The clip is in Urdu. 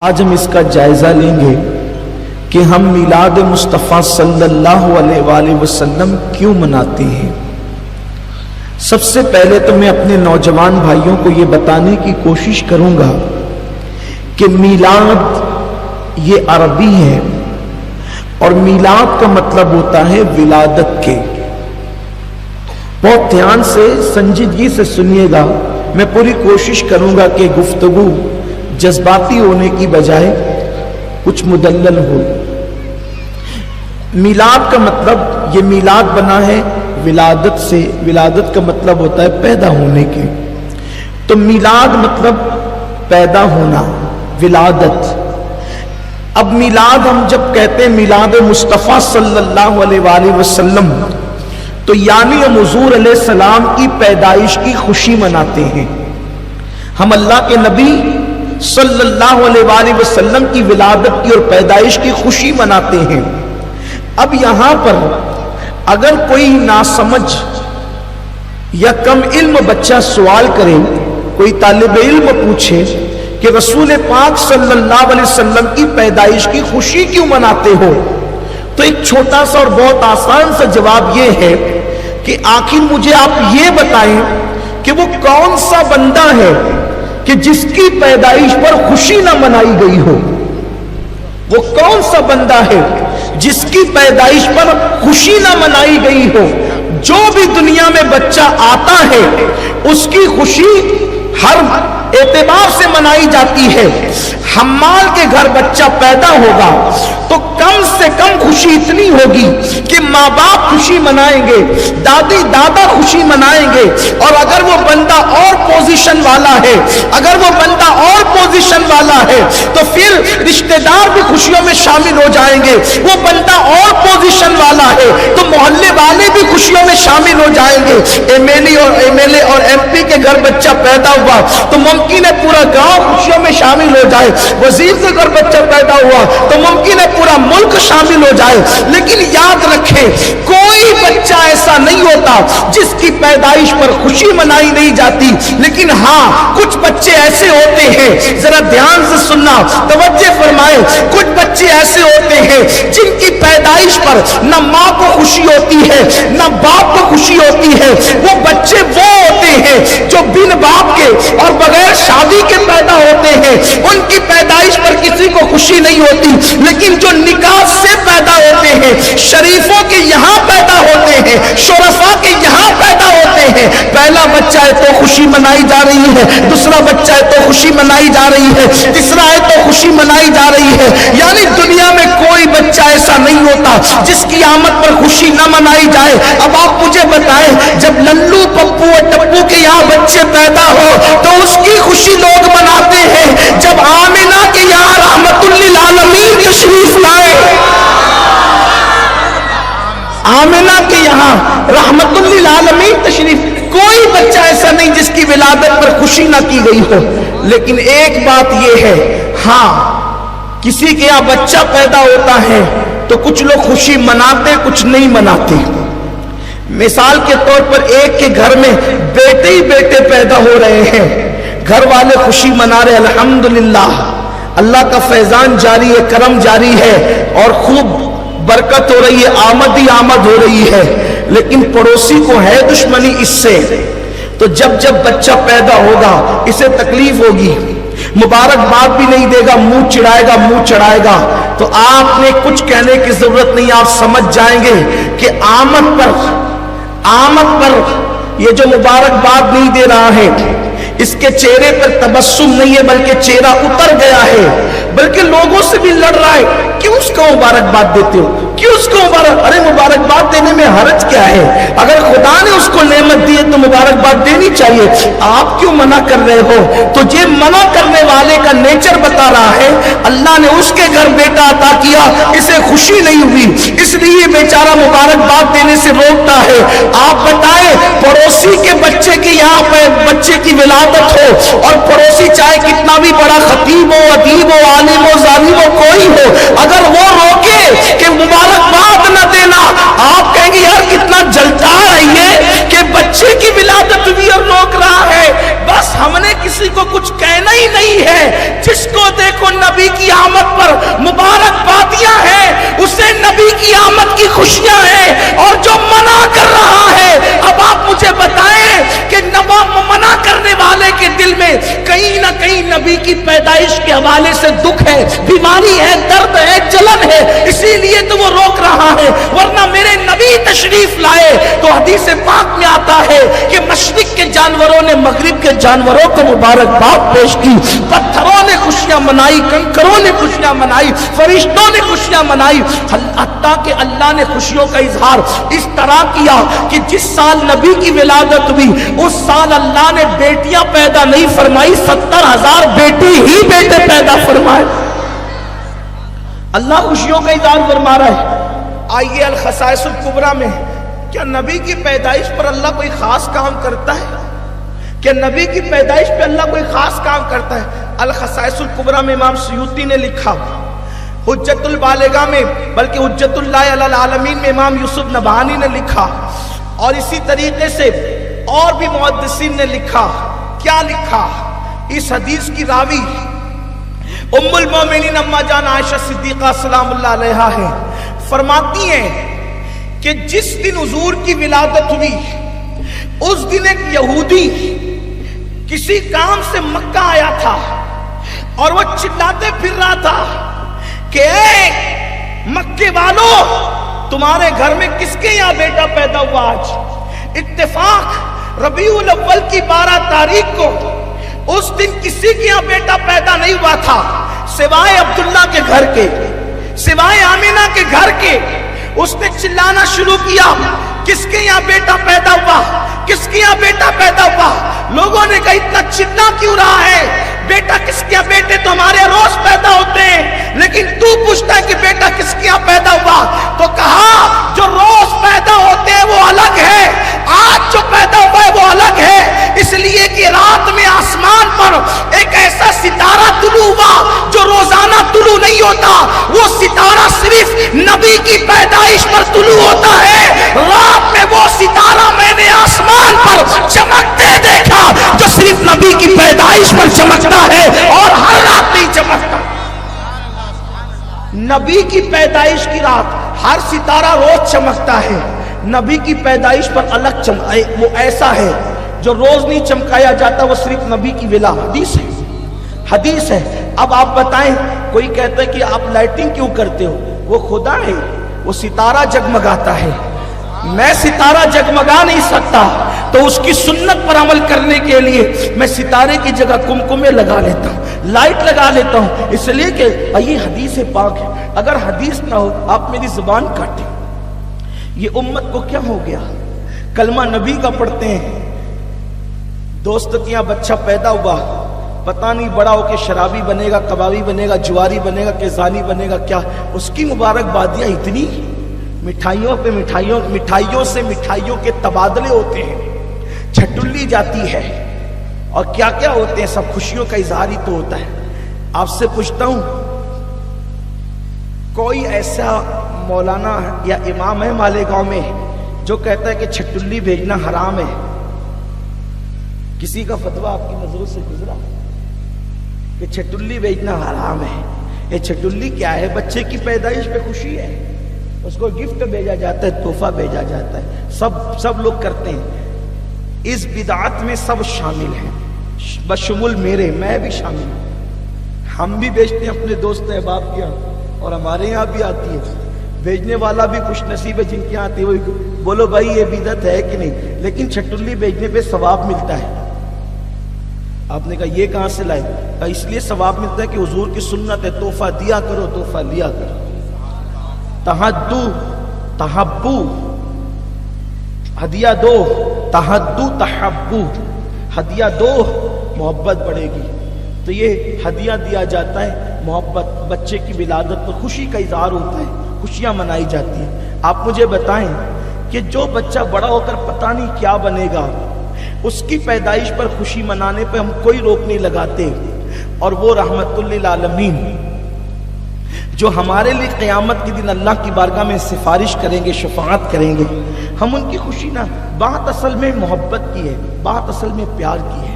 آج ہم اس کا جائزہ لیں گے کہ ہم میلاد مصطفیٰ صلی اللہ علیہ وآلہ وسلم کیوں مناتے ہیں۔ سب سے پہلے تو میں اپنے نوجوان بھائیوں کو یہ بتانے کی کوشش کروں گا کہ میلاد یہ عربی ہے اور میلاد کا مطلب ہوتا ہے ولادت کے۔ بہت دھیان سے سنجیدگی سے سنیے گا، میں پوری کوشش کروں گا کہ گفتگو جذباتی ہونے کی بجائے کچھ مدلل ہو۔ میلاد کا مطلب، یہ میلاد بنا ہے ولادت سے، ولادت کا مطلب ہوتا ہے پیدا ہونے کے، تو میلاد مطلب پیدا ہونا، ولادت۔ اب میلاد ہم جب کہتے ہیں میلاد مصطفیٰ صلی اللہ علیہ وآلہ وسلم، تو یعنی ہم حضور علیہ السلام کی پیدائش کی خوشی مناتے ہیں۔ ہم اللہ کے نبی صلی اللہ علیہ وآلہ وسلم کی ولادت کی اور پیدائش کی خوشی مناتے ہیں۔ اب یہاں پر اگر کوئی ناسمجھ یا کم علم بچہ سوال کرے، کوئی طالب علم پوچھے کہ رسول پاک صلی اللہ علیہ وسلم کی پیدائش کی خوشی کیوں مناتے ہو، تو ایک چھوٹا سا اور بہت آسان سا جواب یہ ہے کہ آخر مجھے آپ یہ بتائیں کہ وہ کون سا بندہ ہے کہ جس کی پیدائش پر خوشی نہ منائی گئی ہو۔ وہ کون سا بندہ ہے جس کی پیدائش پر خوشی نہ منائی گئی ہو؟ جو بھی دنیا میں بچہ آتا ہے اس کی خوشی ہر اعتبار سے منائی جاتی ہے۔ حمال کے گھر بچہ پیدا ہوگا تو کم سے کم خوشی اتنی ہوگی کہ ماں باپ خوشی منائیں گے، دادی دادا خوشی منائیں گے، اور اگر وہ بندہ اور پوزیشن والا ہے، اگر وہ بندہ اور پوزیشن والا ہے تو پھر رشتہ دار بھی خوشیوں میں شامل ہو جائیں گے۔ وہ بندہ اور پوزیشن والا ہے تو محلے والے بھی خوشیوں میں شامل ہو جائیں گے۔ ایم ایل اے اور ایم پی کے گھر بچہ پیدا ہوا تو ممکن ہے پورا گاؤں خوشیوں میں شامل ہو جائے، وزیر کے گھر بچہ پیدا ہوا تو ممکن ہے پورا ملک شامل ہو جائے۔ لیکن یاد رکھیں، کوئی بچہ ایسا نہیں ہوتا جس کی پیدائش پر خوشی منائی نہیں جاتی۔ لیکن ہاں، کچھ بچے ایسے ہوتے ہیں، ذرا دھیان سے سننا، توجہ فرمائیں، کچھ بچے ایسے ہوتے ہیں جن کی پیدائش پر نہ ماں کو خوشی ہوتی ہے نہ باپ کو خوشی ہوتی ہے۔ وہ بچے وہ ہوتے ہیں جو بن باپ کے اور بغیر شادی کے پیدا ہوتے ہیں، ان کی پیدائش پر کسی کو خوشی نہیں ہوتی۔ لیکن جو نکاح سے پیدا ہوتے ہیں، شریفوں کے یہاں پیدا ہوتے ہیں، شرفاء کے یہاں پیدا ہوتے ہیں، پہلا بچہ ہے تو خوشی منائی جا رہی ہے، دوسرا بچہ ہے تو خوشی منائی جا رہی ہے، تیسرا ہے تو خوشی منائی جا رہی ہے۔ یعنی دنیا میں کوئی بچہ ایسا نہیں ہوتا جس کی آمد پر خوشی نہ منائی جائے۔ اب آپ مجھے بتائیں، جب للو پپو اور ٹپو کے یہاں بچے پیدا ہو تو اس کی خوشی لوگ مناتے ہیں۔ جب آمنہ کے یہاں رحمت للعالمین تشریف لائے، آمنہ کے یہاں رحمت للعالمین تشریف، کوئی بچہ ایسا نہیں جس کی ولادت پر خوشی نہ کی گئی ہو۔ لیکن ایک بات یہ ہے، ہاں کسی کے یہاں بچہ پیدا ہوتا ہے تو کچھ لوگ خوشی مناتے، کچھ نہیں مناتے۔ مثال کے طور پر ایک کے گھر میں بیٹے ہی بیٹے پیدا ہو رہے ہیں، گھر والے خوشی منا رہے، الحمدللہ اللہ کا فیضان جاری ہے، کرم جاری ہے اور خوب برکت ہو رہی ہے، آمد ہی آمد ہو رہی ہے۔ لیکن پڑوسی کو ہے دشمنی اس سے، تو جب جب بچہ پیدا ہوگا اسے تکلیف ہوگی، مبارکباد بھی نہیں دے گا، منہ چڑھائے گا، منہ چڑھائے گا۔ تو آپ نے کچھ کہنے کی ضرورت نہیں، آپ سمجھ جائیں گے کہ آمد پر یہ جو مبارکباد نہیں دے رہا ہے، اس کے چہرے پر تبسم نہیں ہے بلکہ چہرہ اتر گیا ہے، بلکہ لوگوں سے بھی لڑ رہا ہے۔ کیوں اس کو مبارکباد دیتے ہو؟ کیوں اس کو ارے مبارکباد دینے میں حرج کیا ہے؟ اگر خدا نے اس کو نعمت دی ہے تو مبارکباد دینی چاہیے، آپ کیوں منع کر رہے ہو؟ تو یہ منع کرنے والے کا نیچر بتا رہا ہے، اللہ نے اس کے گھر بیٹا عطا کیا، اسے خوشی نہیں ہوئی، اس لیے بیچارہ مبارکباد دینے سے روکتا ہے۔ آپ بتائیں، پڑوسی کے بچے کے یہاں پہ بچے کی ولادت ہو اور پڑوسی چاہے کتنا بھی بڑا خطیب ہو، ادیب ہو، عالم ہو، ظالم ہو، کوئی ہو، اگر وہ روکے کہ مبارکباد نہ دینا، آپ کہیں گے یار کتنا جلتا ہے یہ کہ بچے کی ولادت بھی اور روک رہا ہے۔ بس ہم نے کسی کو کچھ کہنا ہی نہیں ہے، جس کو دیکھو نبی کی آمد پر مبارکبادیاں ہیں اسے نبی کی آمد کی خوشیاں ہیں، اور جو منع کر رہا ہے، اب آپ مجھے بتائیں کہ منع کرنے والے کے دل میں کہیں نہ کہیں نبی کی پیدائش کے حوالے سے دکھ ہے، بیماری ہے، درد ہے، جلن ہے، اسی لیے تو وہ روک رہا ہے۔ ورنہ میرے نبی تشریف لائے تو حدیث پاک میں آتا ہے کہ مشرق کے جانوروں نے مغرب کے جانوروں کو مبارکباد پیش کی، پتھروں نے خوشیاں منائی، کنکروں نے خوشیاں منائی، فرشتوں نے خوشیاں منائی، حتیٰ کہ اللہ نے خوشیوں کا اظہار اس طرح کیا کہ جس سال نبی کی ولادت ہوئی اس سال اللہ نے بیٹیاں پیدا نہیں فرمائی، 70,000 بیٹی ہی بیٹے پیدا فرمائے۔ اللہ خوشیوں کا اظہار فرما رہا ہے۔ آئیے الخصائص الکبریٰ میں، کیا نبی کی پیدائش پر اللہ کوئی خاص کام کرتا ہے؟ کیا نبی کی پیدائش پہ اللہ کوئی خاص کام کرتا ہے؟ الخصائص الکبریٰ میں امام سیوطی نے لکھا، حجت البالغہ میں بلکہ حجت اللہ علی العالمین میں امام یوسف نبہانی نے لکھا، اور اسی طریقے سے اور بھی محدثین نے لکھا۔ کیا لکھا؟ اس حدیث کی راوی ام المومنین اما جان عائشہ صدیقہ سلام اللہ علیہا ہے، فرماتی ہیں کہ جس دن حضور کی ولادت ہوئی اس دن ایک یہودی کسی کام سے مکہ آیا تھا اور وہ چلاتے پھر رہا تھا کہ اے مکے والوں، تمہارے گھر میں کس کے یہاں بیٹا پیدا ہوا؟ آج اتفاق ربیع الاول کی 12 تاریخ کو اس دن کسی کے یہاں بیٹا پیدا نہیں ہوا تھا سوائے عبداللہ کے گھر کے، سوائے آمینہ کے گھر کے۔ اس نے چلانا شروع کیا، کس کے یہاں بیٹا پیدا ہوا، کس کے یہاں بیٹا پیدا ہوا؟ لوگوں نے کہا اتنا چلا کیوں رہا ہے؟ بیٹا کس کے یہاں؟ بیٹے تو ہمارے روز پیدا ہوتے ہیں، لیکن تو پوچھتا ہے کہ بیٹا کس کے یہاں پیدا ہوا؟ تو کہا جو روز پیدا ہوتے ہیں وہ الگ ہے، آج جو پیدا ہوا ہے وہ الگ ہے، اس لیے کہ رات میں آسمان پر ایک ایسا ستارہ طلوع ہوا جو روزانہ طلوع نہیں ہوتا، وہ ستارہ صرف نبی کی پیدائش پر طلوع ہوتا ہے۔ رات میں وہ ستارہ میں نے آسمان پر چمکتے دیکھا جو صرف نبی کی پیدائش پر چمکتا ہے اور ہر رات نہیں چمکتا۔ نبی کی پیدائش کی رات ہر ستارہ روز چمکتا ہے، نبی کی پیدائش پر الگ وہ ایسا ہے جو روز نہیں چمکایا جاتا، وہ صرف نبی کی حدیث ہے، حدیث ہے۔ اب آپ بتائیں، کوئی کہتا ہے کہ آپ لائٹنگ کیوں کرتے ہو؟ وہ خدا ہے، وہ ستارہ جگمگاتا ہے، میں ستارہ جگمگا نہیں سکتا، تو اس کی سنت پر عمل کرنے کے لیے میں ستارے کی جگہ کمکمے لگا لیتا ہوں، لائٹ لگا لیتا ہوں، اس لیے کہ یہ حدیث پاک ہے۔ اگر حدیث نہ ہو آپ میری زبان کاٹیں۔ یہ امت کو کیا ہو گیا؟ کلمہ نبی کا پڑھتے ہیں، دوست کے یہاں بچہ پیدا ہوا، پتہ نہیں بڑا ہو کے شرابی بنے گا، کبابی بنے گا، جواری بنے گا، کیزانی بنے گا، کیا اس کی مبارکبادیاں اتنی، مٹھائیوں پہ مٹھائیوں سے مٹھائیوں کے تبادلے ہوتے ہیں، چھٹلی جاتی ہے، اور کیا کیا ہوتے ہیں، سب خوشیوں کا اظہار ہی تو ہوتا ہے۔ آپ سے پوچھتا ہوں، کوئی ایسا مولانا یا امام ہے مالیگاؤں میں جو کہتا ہے کہ چھٹلی بھیجنا حرام ہے؟ کسی کا فتویٰ آپ کی نظروں سے گزرا کہ چھٹلی بھیجنا حرام ہے؟ یہ چھٹلی کیا ہے؟ بچے کی پیدائش پہ خوشی ہے، اس کو گفٹ بھیجا جاتا ہے، تحفہ بھیجا جاتا ہے، سب لوگ کرتے ہیں۔ اس بدعت میں سب شامل ہیں، بشمول میرے، میں بھی شامل ہوں۔ ہم بھی بیچتے ہیں اپنے دوست احباب کے یہاں، اور ہمارے یہاں بھی آتی ہے، بھیجنے والا بھی خوش نصیب ہے جن کے یہاں آتی ہے، وہ بولو بھائی یہ بدعت ہے کہ نہیں؟ لیکن چھٹلی بھیجنے پہ ثواب ملتا ہے۔ آپ نے کہا یہ کہاں سے لائے؟ کہا اس لیے ثواب ملتا ہے کہ حضور کی سنت ہے، تحفہ دیا کرو، تحفہ لیا کرو، تہدو تحبو، ہدیہ دو، تہدو تحبو، ہدیہ دو محبت بڑھے گی۔ تو یہ ہدیہ دیا جاتا ہے، محبت، بچے کی ولادت پر خوشی کا اظہار ہوتا ہے، خوشیاں منائی جاتی ہیں۔ آپ مجھے بتائیں کہ جو بچہ بڑا ہو کر پتہ نہیں کیا بنے گا، اس کی پیدائش پر خوشی منانے پہ ہم کوئی روک نہیں لگاتے، اور وہ رحمت للعالمین جو ہمارے لیے قیامت کے دن اللہ کی بارگاہ میں سفارش کریں گے، شفاعت کریں گے، ہم ان کی خوشی نہ، بات اصل میں محبت کی ہے، بات اصل میں پیار کی ہے۔